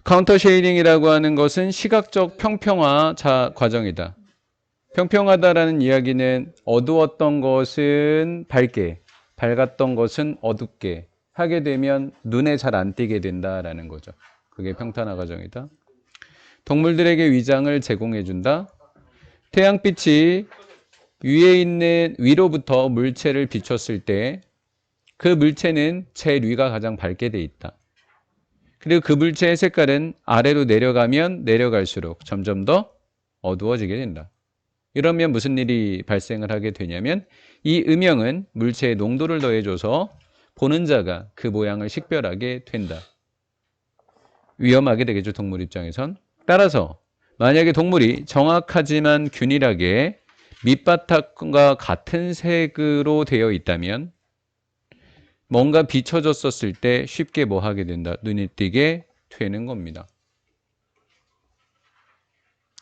카운터 쉐이딩이라고 하는 것은 시각적 평평화 과정이다. 평평하다라는 이야기는 어두웠던 것은 밝게, 밝았던 것은 어둡게 하게 되면 눈에 잘 안 띄게 된다라는 거죠. 그게 평탄화 과정이다. 동물들에게 위장을 제공해준다. 태양빛이 위에 있는 위로부터 물체를 비췄을 때 그 물체는 제 위가 가장 밝게 돼 있다. 그리고 그 물체의 색깔은 아래로 내려가면 내려갈수록 점점 더 어두워지게 된다. 이러면 무슨 일이 발생을 하게 되냐면 이 음영은 물체의 농도를 더해줘서 보는 자가 그 모양을 식별하게 된다. 위험하게 되겠죠, 동물 입장에선. 따라서 만약에 동물이 정확하지만 균일하게 밑바닥과 같은 색으로 되어 있다면 뭔가 비춰졌었을 때 쉽게 뭐 하게 된다? 눈에 띄게 되는 겁니다.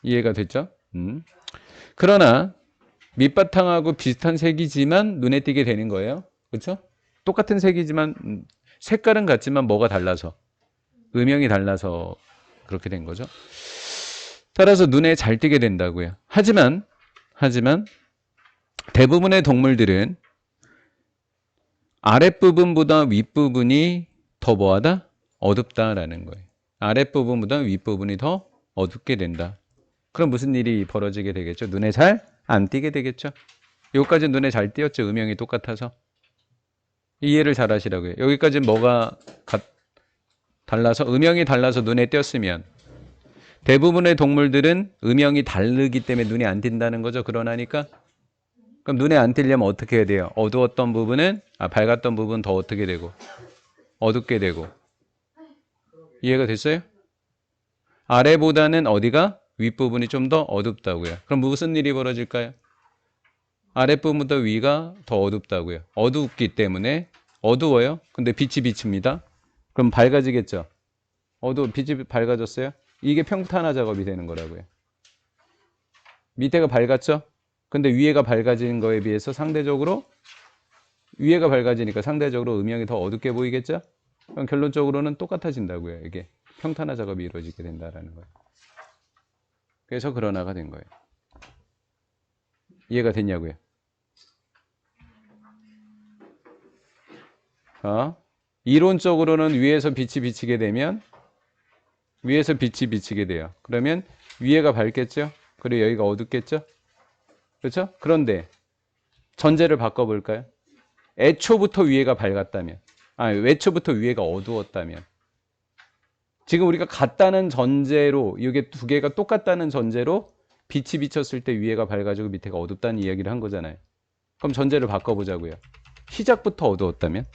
이해가 됐죠? 그러나 밑바탕하고 비슷한 색이지만 눈에 띄게 되는 거예요. 그렇죠? 똑같은 색이지만 색깔은 같지만 뭐가 달라서 음영이 달라서 그렇게 된 거죠. 따라서 눈에 잘 띄게 된다고요. 하지만 대부분의 동물들은 아랫부분보다 윗부분이 더 뭐하다? 어둡다라는 거예요. 아랫부분보다 윗부분이 더 어둡게 된다. 그럼 무슨 일이 벌어지게 되겠죠? 눈에 잘 안 띄게 되겠죠? 여기까지 눈에 잘 띄었죠? 음영이 똑같아서. 이해를 잘 하시라고요. 여기까지 뭐가 달라서, 음영이 달라서 눈에 띄었으면 대부분의 동물들은 음영이 다르기 때문에 눈에 안 띈다는 거죠. 그러나니까. 그럼 눈에 안 띄려면 어떻게 해야 돼요? 어두웠던 부분은, 밝았던 부분은 더 어떻게 되고, 어둡게 되고. 이해가 됐어요? 아래보다는 어디가? 윗부분이 좀 더 어둡다고요. 그럼 무슨 일이 벌어질까요? 아랫부분보다 위가 더 어둡다고요. 어둡기 때문에 어두워요. 근데 빛이 비칩니다. 그럼 밝아지겠죠? 빛이 밝아졌어요? 이게 평탄화 작업이 되는 거라고요. 밑에가 밝았죠? 근데 위에가 밝아지는 거에 비해서 상대적으로 위에가 밝아지니까 상대적으로 음영이 더 어둡게 보이겠죠? 그럼 결론적으로는 똑같아진다고요. 이게 평탄화 작업이 이루어지게 된다라는 거예요. 그래서 그런화가 된 거예요. 이해가 됐냐고요? 이론적으로는 위에서 빛이 비치게 되면 위에서 빛이 비치게 돼요. 그러면 위에가 밝겠죠? 그리고 여기가 어둡겠죠? 그렇죠? 그런데 전제를 바꿔볼까요? 애초부터 위에가 밝았다면, 애초부터 위에가 어두웠다면, 지금 우리가 같다는 전제로, 이게 두 개가 똑같다는 전제로 빛이 비쳤을 때 위에가 밝아지고 밑에가 어둡다는 이야기를 한 거잖아요. 그럼 전제를 바꿔보자고요. 시작부터 어두웠다면,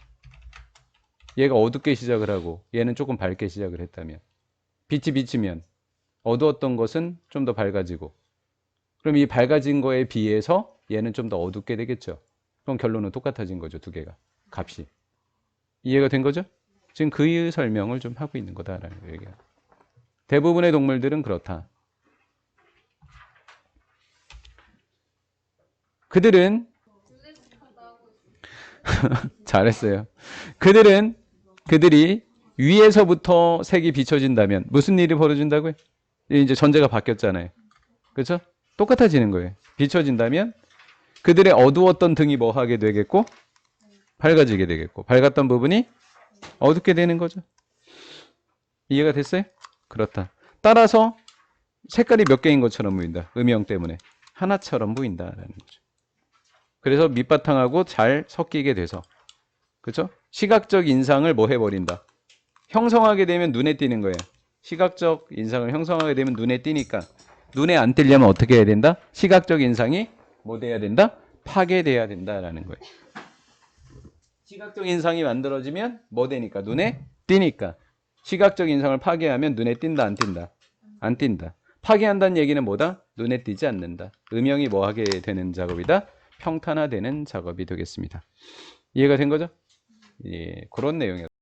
얘가 어둡게 시작을 하고 얘는 조금 밝게 시작을 했다면, 빛이 비치면 어두웠던 것은 좀 더 밝아지고, 그럼 이 밝아진 거에 비해서 얘는 좀 더 어둡게 되겠죠. 그럼 결론은 똑같아진 거죠. 두 개가 값이. 이해가 된 거죠? 지금 그 설명을 좀 하고 있는 거다라는 얘기예요. 대부분의 동물들은 그렇다. 그들은 잘했어요. 그들이 위에서부터 색이 비춰진다면 무슨 일이 벌어진다고요? 이제 전제가 바뀌었잖아요. 그렇죠? 똑같아지는 거예요. 비춰진다면 그들의 어두웠던 등이 뭐 하게 되겠고 밝아지게 되겠고 밝았던 부분이 어둡게 되는 거죠. 이해가 됐어요? 그렇다. 따라서 색깔이 몇 개인 것처럼 보인다. 음영 때문에 하나처럼 보인다라는 거죠. 그래서 밑바탕하고 잘 섞이게 돼서 그렇죠? 시각적 인상을 뭐 해버린다. 형성하게 되면 눈에 띄는 거예요. 시각적 인상을 형성하게 되면 눈에 띄니까 눈에 안 띄려면 어떻게 해야 된다? 시각적 인상이 뭐 돼야 된다? 파괴돼야 된다라는 거예요. 시각적 인상이 만들어지면 뭐 되니까? 눈에 띄니까. 시각적 인상을 파괴하면 눈에 띈다, 안 띈다? 안 띈다. 파괴한다는 얘기는 뭐다? 눈에 띄지 않는다. 음영이 뭐 하게 되는 작업이다? 평탄화되는 작업이 되겠습니다. 이해가 된 거죠? 예, 그런 내용이었습니다.